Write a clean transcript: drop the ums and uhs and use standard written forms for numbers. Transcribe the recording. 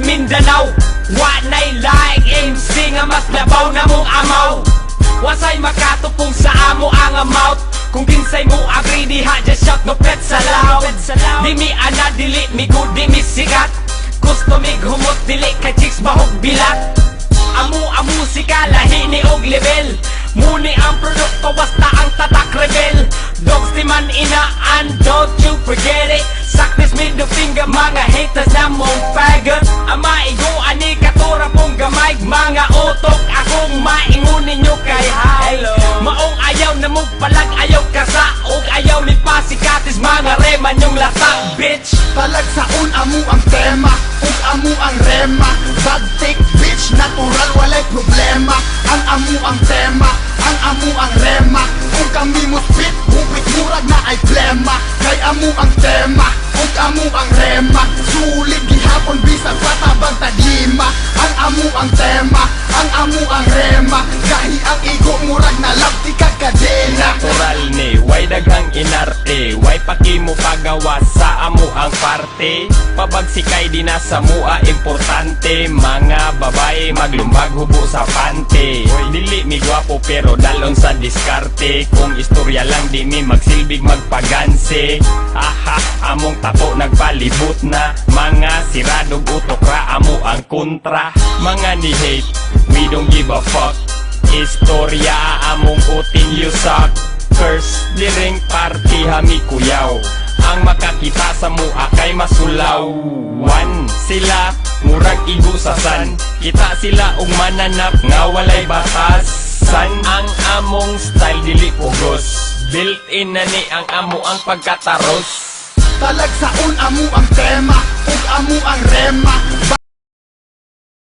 Mindanao. Wa nay like MC nga mas labaw na mong amaw. Wasay makatupong sa amo ang amount. Kung kinsay mo agree diha, just shout no pet sa loud. Di mi ana dili mi good di mi sikat. Gusto mi humot dili kay chicks bahog bilat. Amo ang musika lahi ni og level. Muni ang produkto basta ang tatak rebel. Dogs di man inaan, don't you forget it. Saknis middle finger mga haters na mong faggot. Ang maigo ani katura pong gamay. Mga utok akong maingon ninyo kay hi. Maong ayaw na mong palag ayaw kasaog. Ayaw ni pasikatis mga reman yung lata bitch. Talagsaon amo ang tema ug amo ang rema. Bad take bitch, natural walay problema. Ang amo ang tema, ang amo ang rema. Kung kami mo spit, hupit murag na ay plema. Kay amo ang tema, ug amo ang rema. Sulit gihapon bisag patabang tadlima. Ang amo ang tema, ang amo ang rema. Gahi ang igo murag na labti ka kadena. Natural ni, way daghang inarte. Way pakimo pagawa sa amo ang parte. Pabagsikay di na sa mua importante. Mga babae maglumbag hubo sa pante. Dili mi gwapo pero dalon sa diskarte. Kung istorya lang di mi magsilbig magpaganse. Aha, among tapo nagpalibot na. Mga siradog utok ra amo ang kontra. Mga ni hate, we don't give a fuck. Istorya among uting you suck. Curse, diring party hami kuyaw. Ang makakita sa mua kay masulaw. One sila, murag igusasan. Kita sila og mananap nga walay batasan. Ang among style dili pugos. Built in na ni ang amo ang pagkataros. Talagsaon amo ang tema ug amo ang rema.